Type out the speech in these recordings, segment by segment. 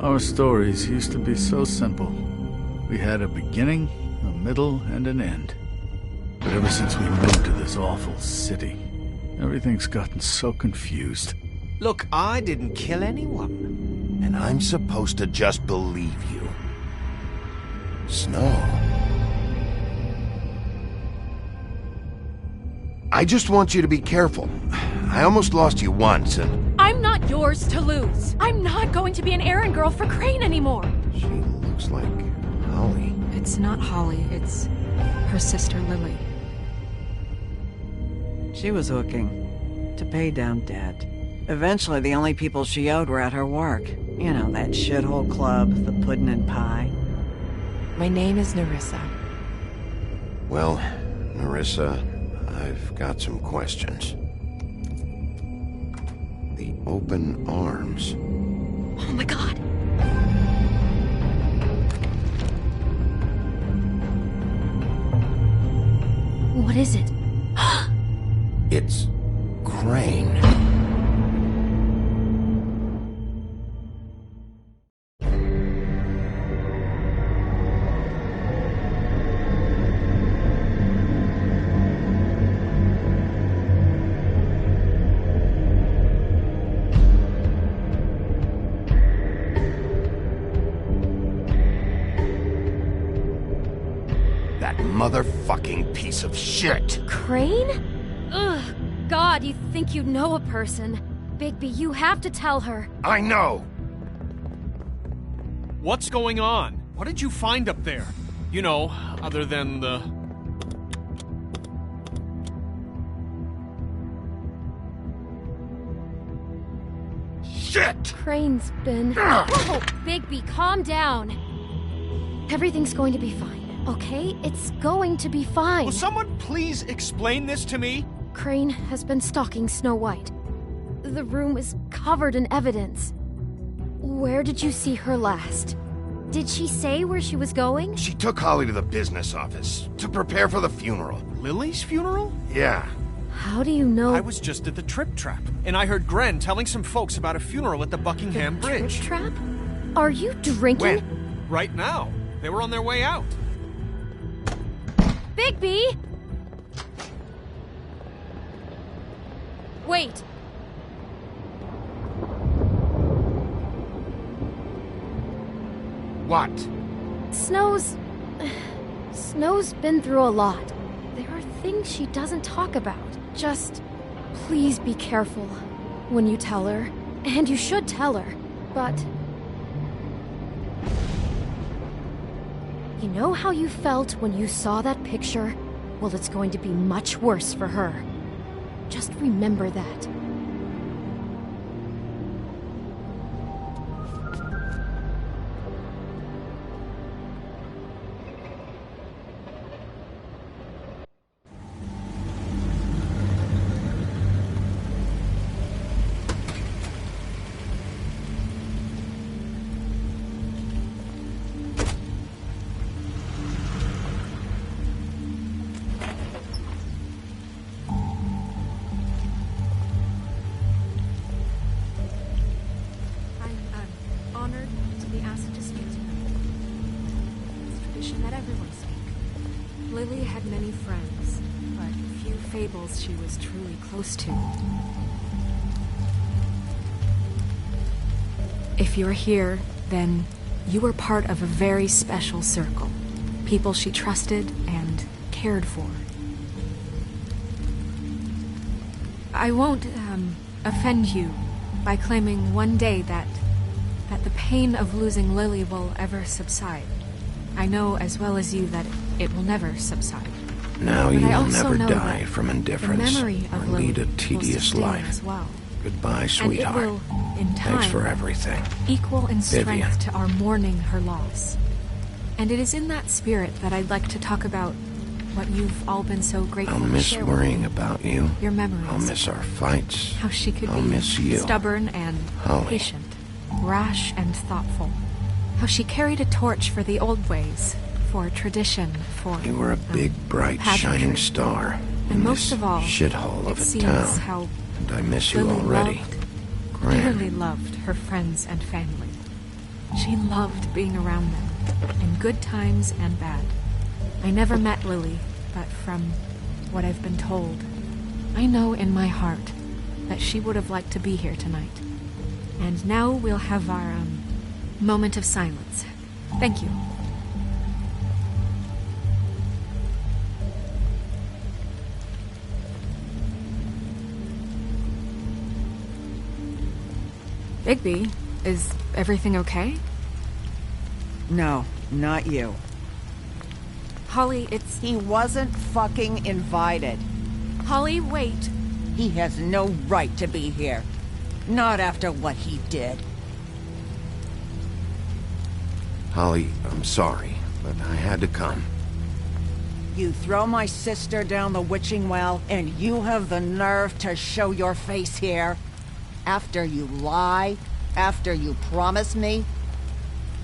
Our stories used to be so simple. We had a beginning, a middle, and an end. But ever since we moved to this awful city, everything's gotten so confused. Look, I didn't kill anyone. And I'm supposed to just believe you. Snow. I just want you to be careful. I almost lost you once, and... I'm not yours to lose. I'm not going to be an errand girl for Crane anymore. She looks like Holly. It's not Holly, it's her sister Lily. She was hooking to pay down debt. Eventually, the only people she owed were at her work. You know, that shithole club, the puddin' and pie. My name is Nerissa. Well, Nerissa, I've got some questions. The open arms. Oh my god. What is it? It's Crane. That motherfucking piece of shit! Crane? Ugh, God, you think you know a person. Bigby, you have to tell her. I know! What's going on? What did you find up there? You know, other than the... Shit! Crane's been... Whoa, Bigby, calm down. Everything's going to be fine, okay? It's going to be fine. Will someone please explain this to me? Crane has been stalking Snow White. The room is covered in evidence. Where did you see her last? Did she say where she was going? She took Holly to the business office to prepare for the funeral. Lily's funeral? Yeah. How do you know? I was just at the Trip Trap, and I heard Gren telling some folks about a funeral at the Buckingham Bridge. Trip Trap? Are you drinking? When? Right now. They were on their way out. Bigby! Wait. What? Snow's been through a lot. There are things she doesn't talk about. Just please be careful when you tell her. And you should tell her. But you know how you felt when you saw that picture? Well, it's going to be much worse for her. Just remember that. Honored to be asked to speak to them. It's tradition that everyone speak. Lily had many friends, but few fables she was truly close to. If you're here, then you were part of a very special circle. People she trusted and cared for. I won't, offend you by claiming one day that the pain of losing Lily will ever subside. I know as well as you that it will never subside. Now But you I will also never know die that from the indifference memory or of Lily lead a will tedious sustain life. as well. Goodbye, And sweetheart. it will, in time, Thanks for everything. equal in strength Vivian. to our mourning her loss. And it is in that spirit that I'd like to talk about what you've all been so grateful I'll to miss share with worrying me. about you. Your memories. I'll miss our fights. How she could I'll be miss you. stubborn and Holly. patient, rash and thoughtful. How she carried a torch for the old ways, for tradition, for You were a big, bright, pageantry. shining star And in most this of all, shithole it of a seems town. how And I miss you Lily already. loved, Gran. dearly loved her friends and family. She loved being around them, in good times and bad. I never met Lily, but from what I've been told, I know in my heart that she would have liked to be here tonight. And now we'll have our, moment of silence. Thank you. Bigby, is everything okay? No, not you. Holly, it's... He wasn't fucking invited. Holly, wait. He has no right to be here. Not after what he did. Holly, I'm sorry, but I had to come. You throw my sister down the witching well, and you have the nerve to show your face here? After you lie? After you promise me?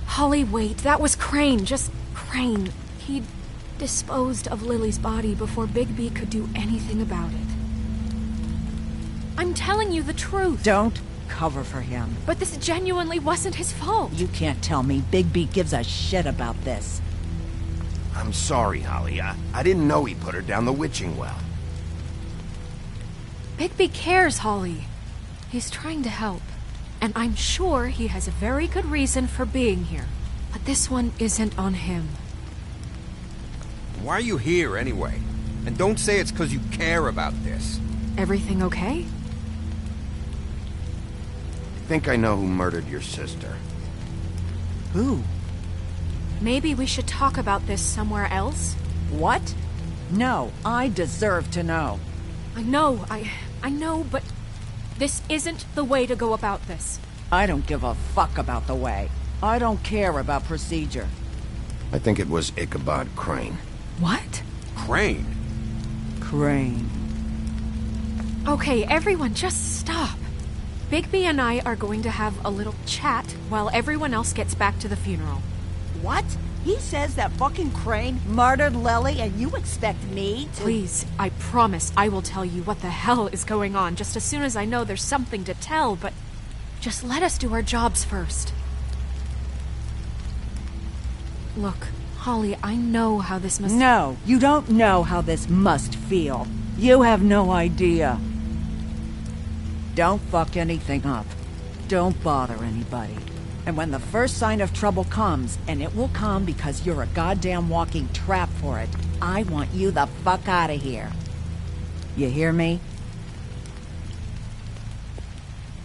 Holly, wait. That was Crane. Just Crane. He disposed of Lily's body before Bigby could do anything about it. I'm telling you the truth. Don't cover for him. But this genuinely wasn't his fault. You can't tell me Bigby gives a shit about this. I'm sorry, Holly. I didn't know he put her down the witching well. Bigby cares, Holly. He's trying to help. And I'm sure he has a very good reason for being here. But this one isn't on him. Why are you here, anyway? And don't say it's because you care about this. Everything okay? I think I know who murdered your sister. Who? Maybe we should talk about this somewhere else? What? No, I deserve to know. I know, but this isn't the way to go about this. I don't give a fuck about the way. I don't care about procedure. I think it was Ichabod Crane. What? Crane? Crane. Okay, everyone, just stop. Bigby and I are going to have a little chat while everyone else gets back to the funeral. What? He says that fucking Crane murdered Lily and you expect me to— Please, I promise I will tell you what the hell is going on just as soon as I know there's something to tell, but just let us do our jobs first. Look, Holly, I know how this must— No, you don't know how this must feel. You have no idea. Don't fuck anything up. Don't bother anybody. And when the first sign of trouble comes, and it will come because you're a goddamn walking trap for it, I want you the fuck out of here. You hear me?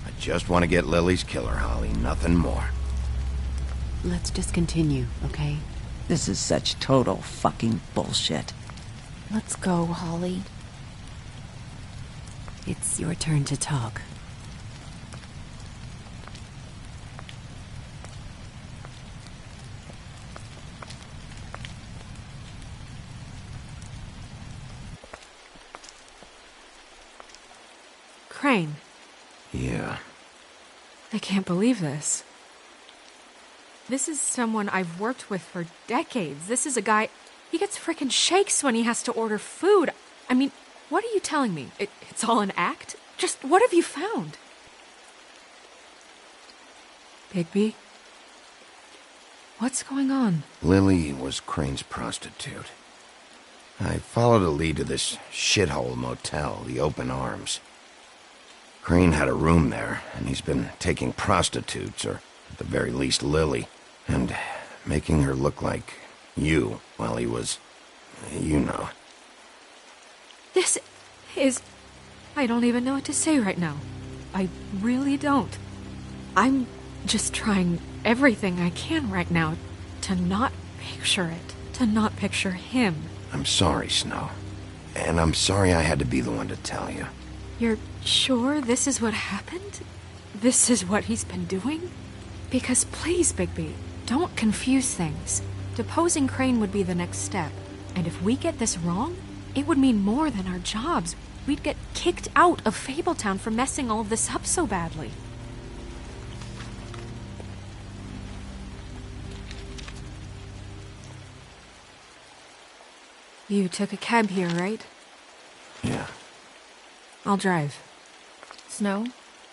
I just want to get Lily's killer, Holly. Nothing more. Let's just continue, okay? This is such total fucking bullshit. Let's go, Holly. It's your turn to talk. Crane. Yeah. I can't believe this. This is someone I've worked with for decades. This is a guy... He gets frickin' shakes when he has to order food. I mean, what are you telling me? It's all an act? Just what have you found? Bigby? What's going on? Lily was Crane's prostitute. I followed a lead to this shithole motel, the Open Arms. Crane had a room there, and he's been taking prostitutes, or at the very least Lily, and making her look like you while he was, you know. This is... I don't even know what to say right now. I really don't. I'm just trying everything I can right now to not picture it, to not picture him. I'm sorry, Snow. And I'm sorry I had to be the one to tell you. You're sure this is what happened? This is what he's been doing? Because please, Bigby, don't confuse things. Deposing Crane would be the next step. And if we get this wrong, it would mean more than our jobs. We'd get kicked out of Fabletown for messing all of this up so badly. You took a cab here, right? Yeah. I'll drive. Snow?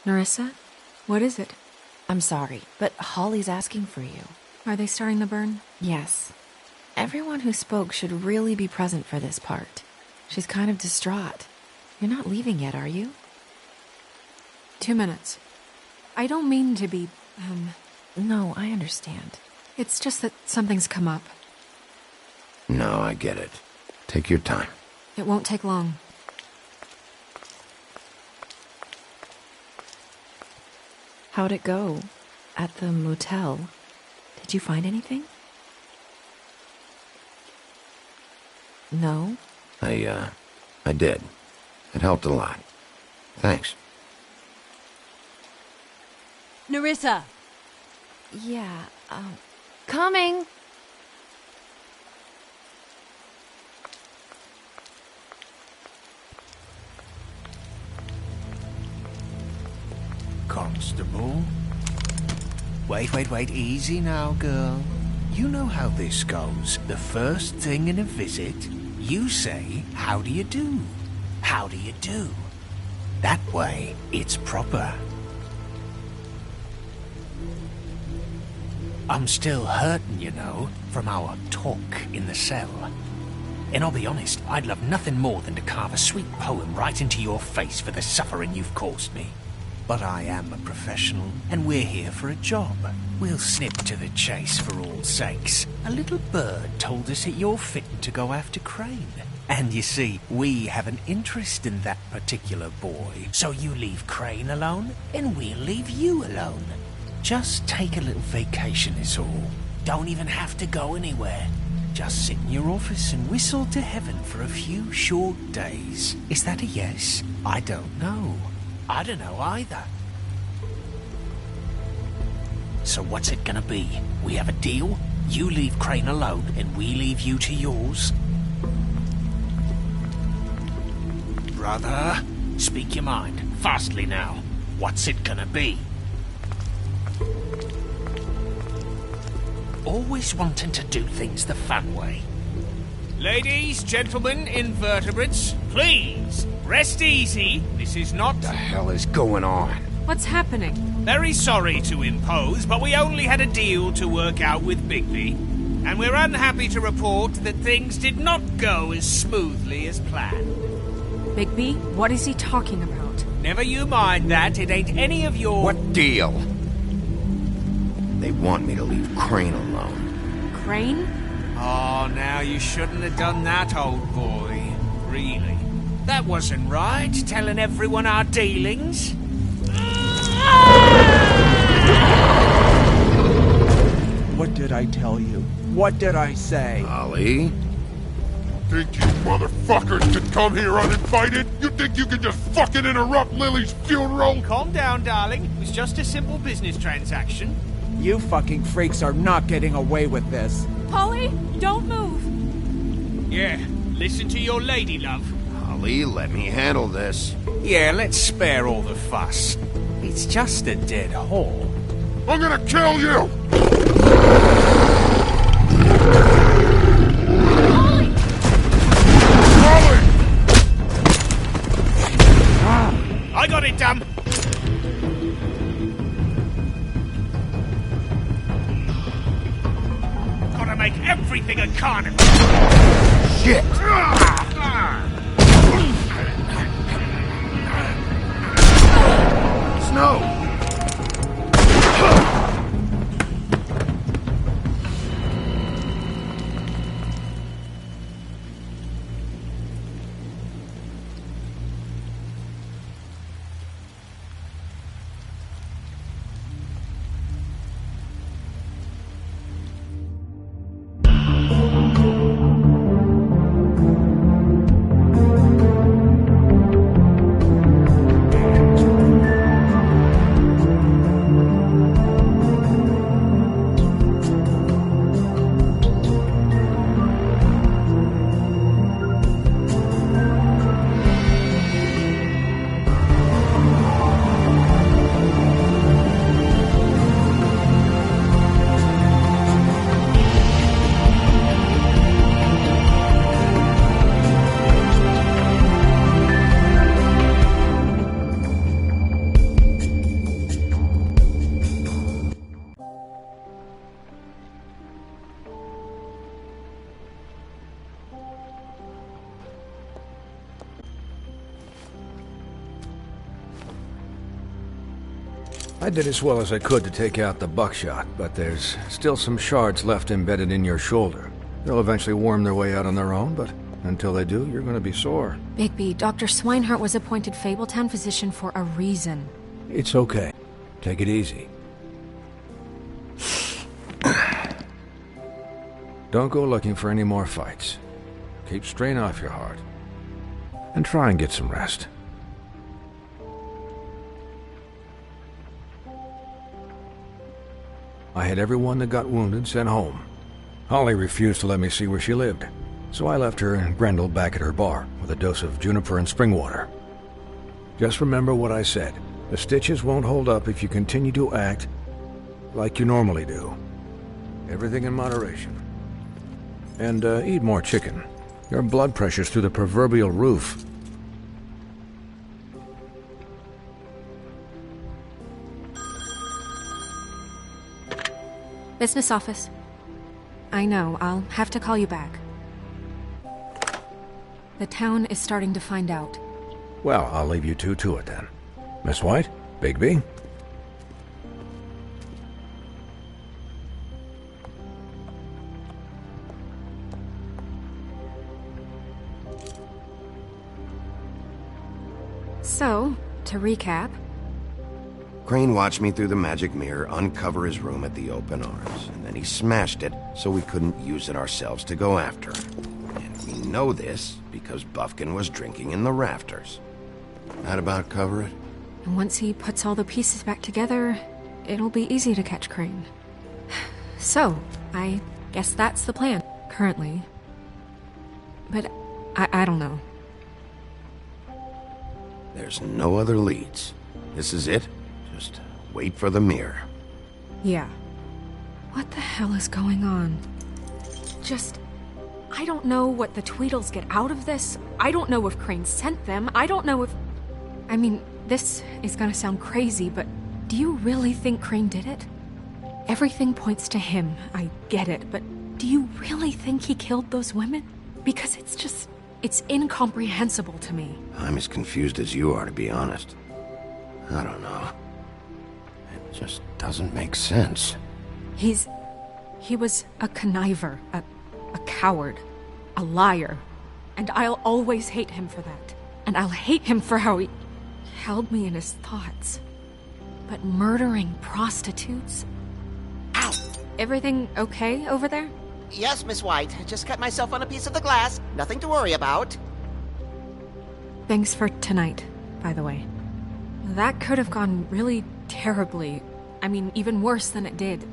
Nerissa? What is it? I'm sorry, but Holly's asking for you. Are they starting the burn? Yes. Everyone who spoke should really be present for this part. She's kind of distraught. You're not leaving yet, are you? 2 minutes. I don't mean to be, No, I understand. It's just that something's come up. No, I get it. Take your time. It won't take long. How'd it go? At the motel? Did you find anything? No? I did. It helped a lot. Thanks. Nerissa! Yeah, coming! Constable? Wait, easy now, girl. You know how this goes. The first thing in a visit, you say, how do you do? How do you do? That way, it's proper. I'm still hurting, you know, from our talk in the cell. And I'll be honest, I'd love nothing more than to carve a sweet poem right into your face for the suffering you've caused me. But I am a professional, and we're here for a job. We'll snip to the chase for all sakes. A little bird told us that you're fitting to go after Crane. And you see, we have an interest in that particular boy. So you leave Crane alone, and we'll leave you alone. Just take a little vacation is all. Don't even have to go anywhere. Just sit in your office and whistle to heaven for a few short days. Is that a yes? I don't know. I don't know either. So what's it gonna be? We have a deal? You leave Crane alone and we leave you to yours? Brother, speak your mind. Fastly now. What's it gonna be? Always wanting to do things the fun way. Ladies, gentlemen, invertebrates, please, rest easy. This is not... What the hell is going on? What's happening? Very sorry to impose, but we only had a deal to work out with Bigby. And we're unhappy to report that things did not go as smoothly as planned. Bigby, what is he talking about? Never you mind that, it ain't any of your... What deal? They want me to leave Crane alone. Crane? Oh, now you shouldn't have done that, old boy. Really. That wasn't right, telling everyone our dealings. What did I tell you? What did I say? Holly? Think you motherfuckers can come here uninvited? You think you can just fucking interrupt Lily's funeral? Calm down, darling. It was just a simple business transaction. You fucking freaks are not getting away with this. Polly, don't move! Yeah, listen to your lady, love. Holly, let me handle this. Yeah, let's spare all the fuss. It's just a dead whore. I'm gonna kill you! I got it, damn! Gotta make everything a carnival! Shit! Snow! I did as well as I could to take out the buckshot, but there's still some shards left embedded in your shoulder. They'll eventually worm their way out on their own, but until they do, you're going to be sore. Bigby, Dr. Swinehart was appointed Fabletown physician for a reason. It's okay. Take it easy. Don't go looking for any more fights. Keep strain off your heart. And try and get some rest. I had everyone that got wounded sent home. Holly refused to let me see where she lived, so I left her and Grendel back at her bar with a dose of juniper and spring water. Just remember what I said. The stitches won't hold up if you continue to act like you normally do. Everything in moderation. And eat more chicken. Your blood pressure's through the proverbial roof. Business office. I know, I'll have to call you back. The town is starting to find out. Well, I'll leave you two to it then. Miss White? Bigby? So, to recap... Crane watched me through the magic mirror uncover his room at the open arms, and then he smashed it so we couldn't use it ourselves to go after him. And we know this because Buffkin was drinking in the rafters. That about cover it? And once he puts all the pieces back together, it'll be easy to catch Crane. So, I guess that's the plan, currently. But I don't know. There's no other leads. This is it. Just wait for the mirror. Yeah. What the hell is going on? I don't know what the Tweedles get out of this. I don't know if Crane sent them. I don't know if... I mean, this is gonna sound crazy, but do you really think Crane did it? Everything points to him, I get it, but do you really think he killed those women? Because it's incomprehensible to me. I'm as confused as you are, to be honest. I don't know. It just doesn't make sense. He was a conniver, a coward, a liar, and I'll always hate him for that. And I'll hate him for how he held me in his thoughts. But murdering prostitutes? Ow! Everything okay over there? Yes, Miss White. Just cut myself on a piece of the glass. Nothing to worry about. Thanks for tonight, by the way. That could have gone really terribly. I mean, even worse than it did.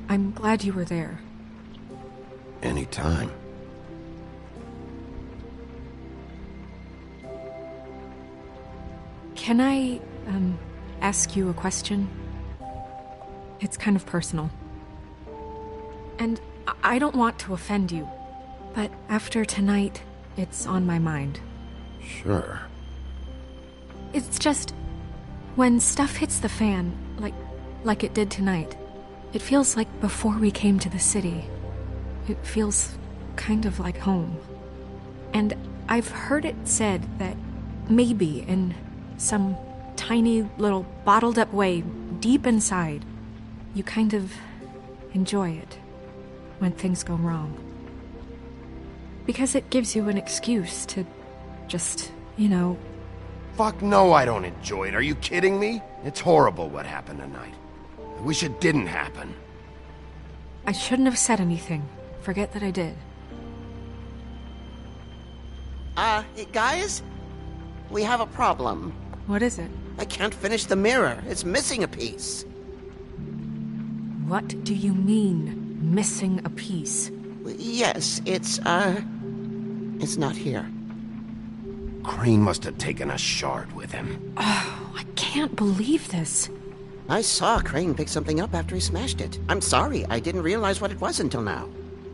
I'm glad you were there. Anytime. Can I, ask you a question? It's kind of personal. And I don't want to offend you, but after tonight, it's on my mind. Sure. It's just... when stuff hits the fan, like it did tonight, it feels like before we came to the city. It feels kind of like home. And I've heard it said that maybe in some tiny little bottled up way deep inside, you kind of enjoy it when things go wrong. Because it gives you an excuse to just, Fuck no, I don't enjoy it. Are you kidding me? It's horrible what happened tonight. I wish it didn't happen. I shouldn't have said anything. Forget that I did. Guys? We have a problem. What is it? I can't finish the mirror. It's missing a piece. What do you mean, missing a piece? Yes, it's not here. Crane must have taken a shard with him. Oh, I can't believe this. I saw Crane pick something up after he smashed it. I'm sorry, I didn't realize what it was until now.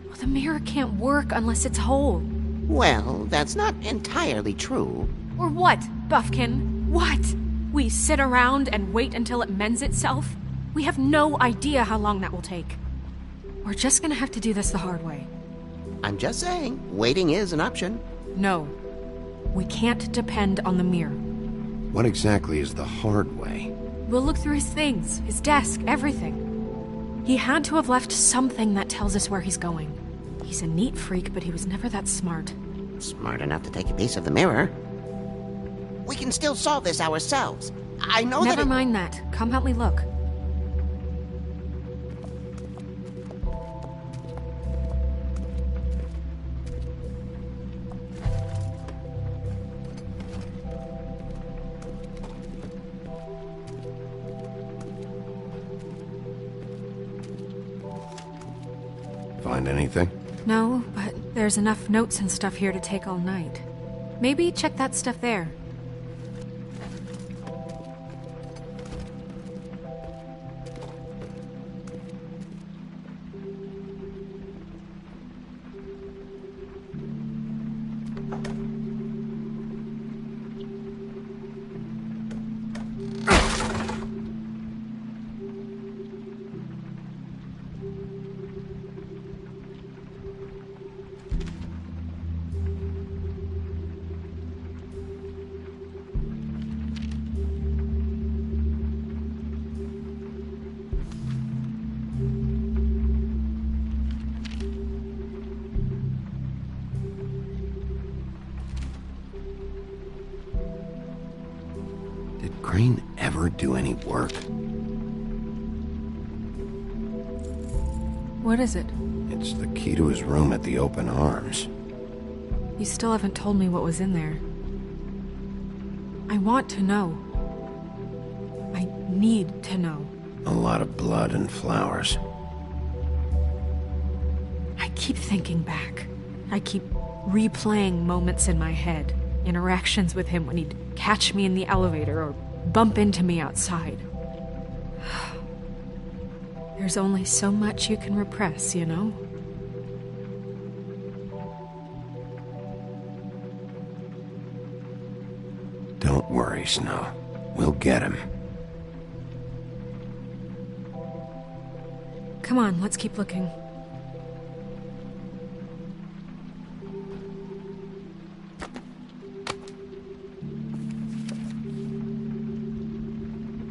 Well, the mirror can't work unless it's whole. Well, that's not entirely true. Or what, Buffkin? What? We sit around and wait until it mends itself? We have no idea how long that will take. We're just gonna have to do this the hard way. I'm just saying, waiting is an option. No. We can't depend on the mirror. What exactly is the hard way? We'll look through his things, his desk, everything. He had to have left something that tells us where he's going. He's a neat freak, but he was never that smart. Smart enough to take a piece of the mirror. We can still solve this ourselves. I know Never mind that. Come help me look. Find anything? No, but there's enough notes and stuff here to take all night. Maybe check that stuff there. Crane ever do any work? What is it? It's the key to his room at the Open Arms. You still haven't told me what was in there. I want to know. I need to know. A lot of blood and flowers. I keep thinking back. I keep replaying moments in my head. Interactions with him when he'd catch me in the elevator or bump into me outside. There's only so much you can repress, you know? Don't worry, Snow. We'll get him. Come on, let's keep looking.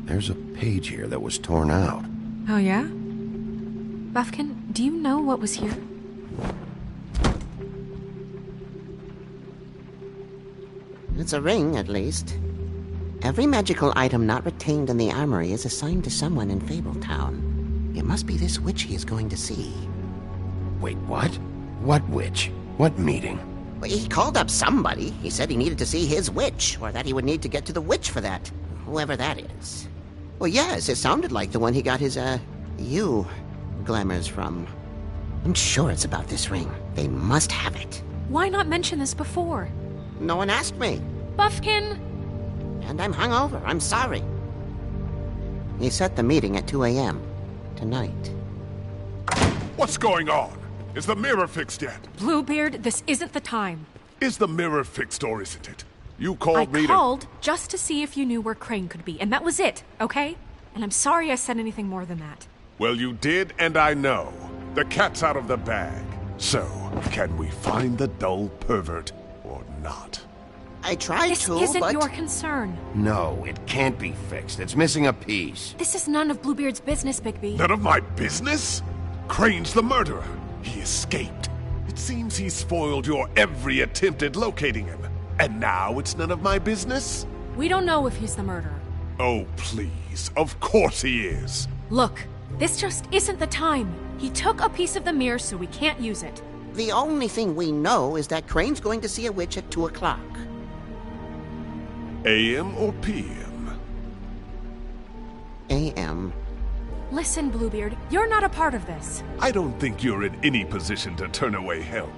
There's a page here that was torn out. Oh, yeah? Buffkin, do you know what was here? It's a ring, at least. Every magical item not retained in the armory is assigned to someone in Fabletown. It must be this witch he is going to see. Wait, what? What witch? What meeting? Well, he called up somebody. He said he needed to see his witch, or that he would need to get to the witch for that. Whoever that is. Well, yes, it sounded like the one he got his, glamours from. I'm sure it's about this ring. They must have it. Why not mention this before? No one asked me. Buffkin! And I'm hungover. I'm sorry. He set the meeting at 2 a.m. tonight. What's going on? Is the mirror fixed yet? Bluebeard, this isn't the time. Is the mirror fixed or isn't it? You called me I called just to see if you knew where Crane could be, and that was it, okay? And I'm sorry I said anything more than that. Well, you did, and I know. The cat's out of the bag. So, can we find the dull pervert or not? I tried this to, isn't but... your concern. No, it can't be fixed. It's missing a piece. This is none of Bluebeard's business, Bigby. None of my business? Crane's the murderer. He escaped. It seems he spoiled your every attempt at locating him. And now it's none of my business? We don't know if he's the murderer. Oh, please. Of course he is. Look, this just isn't the time. He took a piece of the mirror, so we can't use it. The only thing we know is that Crane's going to see a witch at 2 o'clock. AM or PM? AM. Listen, Bluebeard, you're not a part of this. I don't think you're in any position to turn away help.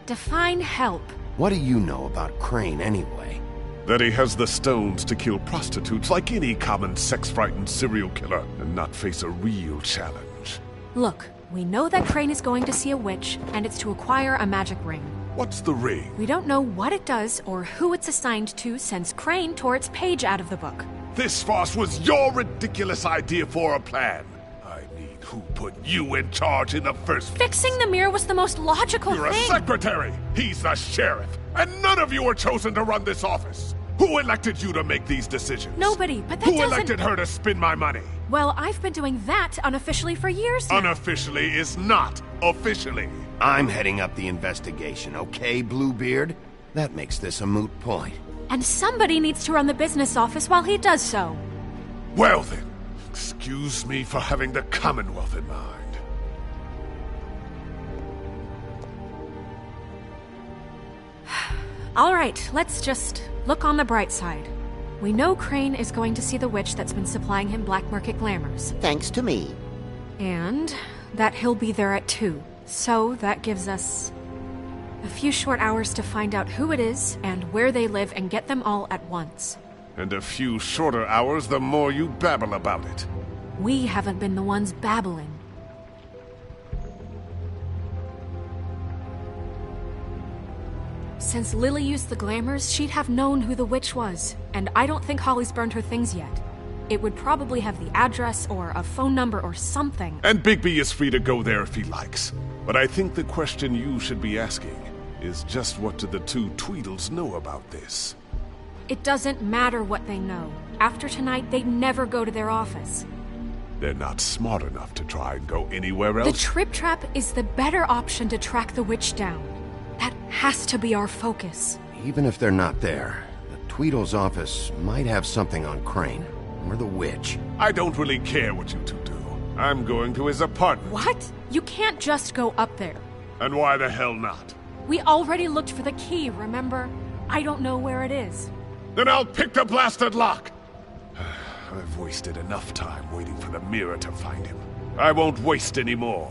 Define help. What do you know about Crane, anyway? That he has the stones to kill prostitutes like any common sex-frightened serial killer and not face a real challenge. Look, we know that Crane is going to see a witch, and it's to acquire a magic ring. What's the ring? We don't know what it does or who it's assigned to since Crane tore its page out of the book. This farce was your ridiculous idea for a plan. I mean, who put you in charge in the first place? Fixing the mirror was the most logical You're thing. a secretary! He's the sheriff! And none of you were chosen to run this office! Who elected you to make these decisions? Nobody, but that Who doesn't... elected her to spend my money? Well, I've been doing that unofficially for years now. Unofficially is not officially. I'm heading up the investigation, okay, Bluebeard? That makes this a moot point. And somebody needs to run the business office while he does so. Well then, excuse me for having the Commonwealth in mind. All right, let's just look on the bright side. We know Crane is going to see the witch that's been supplying him black market glamours. Thanks to me. And that he'll be there at 2. So that gives us a few short hours to find out who it is and where they live and get them all at once. And a few shorter hours the more you babble about it. We haven't been the ones babbling. Since Lily used the glamours, she'd have known who the witch was, and I don't think Holly's burned her things yet. It would probably have the address or a phone number or something. And Bigby is free to go there if he likes. But I think the question you should be asking is just what do the two Tweedles know about this? It doesn't matter what they know. After tonight, they'd never go to their office. They're not smart enough to try and go anywhere else. The Trip Trap is the better option to track the witch down. That has to be our focus. Even if they're not there, the Tweedle's office might have something on Crane, or the witch. I don't really care what you two do. I'm going to his apartment. What? You can't just go up there. And why the hell not? We already looked for the key, remember? I don't know where it is. Then I'll pick the blasted lock! I've wasted enough time waiting for the mirror to find him. I won't waste any more.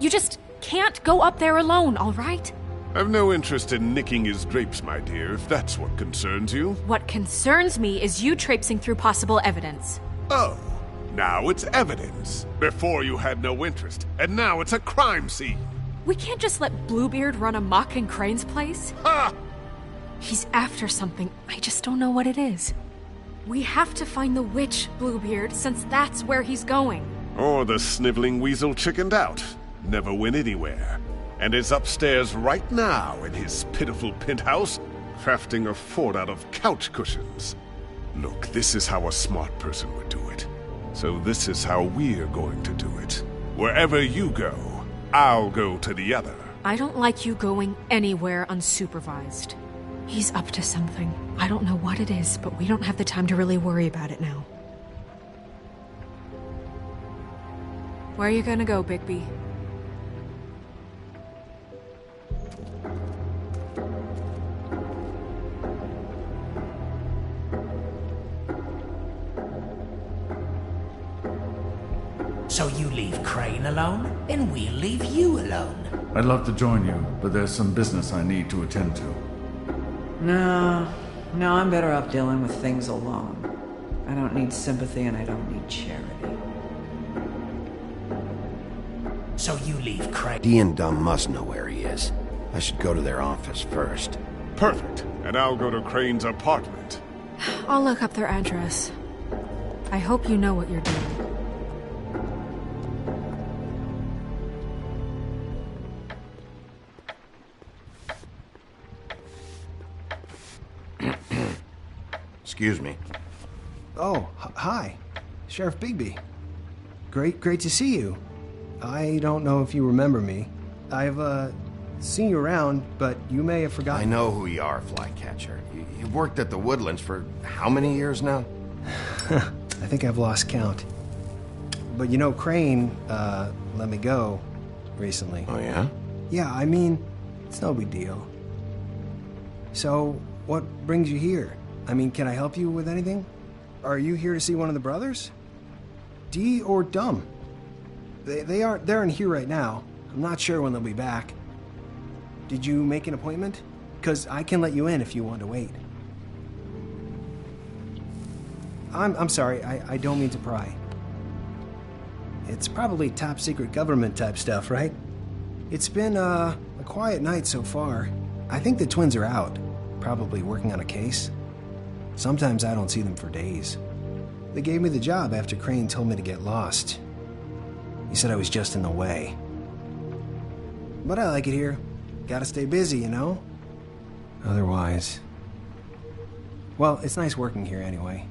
You just can't go up there alone, all right? I've no interest in nicking his drapes, my dear, if that's what concerns you. What concerns me is you traipsing through possible evidence. Oh, now it's evidence. Before you had no interest, and now it's a crime scene. We can't just let Bluebeard run amok in Crane's place. Ha! He's after something. I just don't know what it is. We have to find the witch, Bluebeard, since that's where he's going. Or the sniveling weasel chickened out. Never went anywhere. And is upstairs right now in his pitiful penthouse, crafting a fort out of couch cushions. Look, this is how a smart person would do it. So this is how we're going to do it. Wherever you go, I'll go to the other. I don't like you going anywhere unsupervised. He's up to something. I don't know what it is, but we don't have the time to really worry about it now. Where are you gonna go, Bigby? So you leave Crane alone, and we'll leave you alone. I'd love to join you, but there's some business I need to attend to. No, I'm better off dealing with things alone. I don't need sympathy and I don't need charity. So you leave Crane... Dee and Dum must know where he is. I should go to their office first. Perfect. And I'll go to Crane's apartment. I'll look up their address. I hope you know what you're doing. Excuse me. Oh, hi. Sheriff Bigby. Great to see you. I don't know if you remember me. I've, seen you around, but you may have forgotten. I know who you are, Flycatcher. You've worked at the Woodlands for how many years now? I think I've lost count. But you know, Crane, let me go recently. Oh, yeah? Yeah, I mean, it's no big deal. So, what brings you here? I mean, can I help you with anything? Are you here to see one of the brothers? Dee or Dum? They're in here right now. I'm not sure when they'll be back. Did you make an appointment? Because I can let you in if you want to wait. I'm sorry, I don't mean to pry. It's probably top secret government type stuff, right? It's been a quiet night so far. I think the twins are out, probably working on a case. Sometimes I don't see them for days. They gave me the job after Crane told me to get lost. He said I was just in the way. But I like it here. Gotta stay busy, you know? Otherwise... Well, it's nice working here anyway.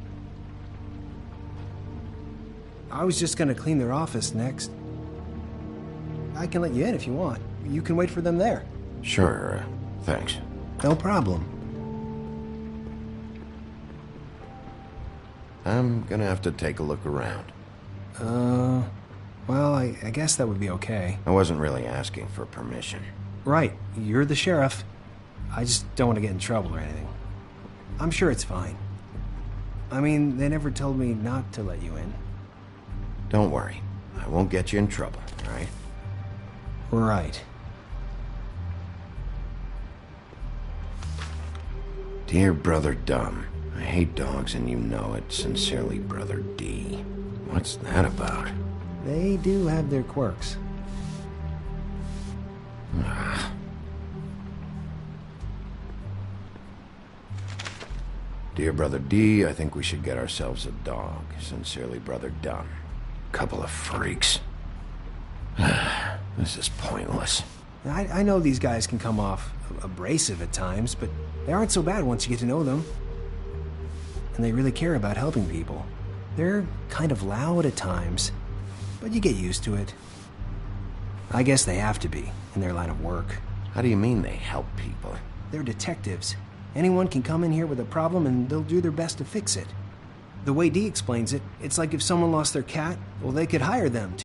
I was just gonna clean their office next. I can let you in if you want. You can wait for them there. Sure, thanks. No problem. I'm gonna have to take a look around. Well, I guess that would be okay. I wasn't really asking for permission. Right, you're the sheriff. I just don't want to get in trouble or anything. I'm sure it's fine. I mean, they never told me not to let you in. Don't worry. I won't get you in trouble, all right? Right. Dear Brother Dumb, I hate dogs and you know it. Sincerely, Brother D. What's that about? They do have their quirks. Dear Brother D, I think we should get ourselves a dog. Sincerely, Brother Dumb. Couple of freaks. This is pointless. I know these guys can come off abrasive at times, but they aren't so bad once you get to know them. And they really care about helping people. They're kind of loud at times, but you get used to it. I guess they have to be, in their line of work. How do you mean they help people? They're detectives. Anyone can come in here with a problem and they'll do their best to fix it. The way Dee explains it, it's like if someone lost their cat, well, they could hire them to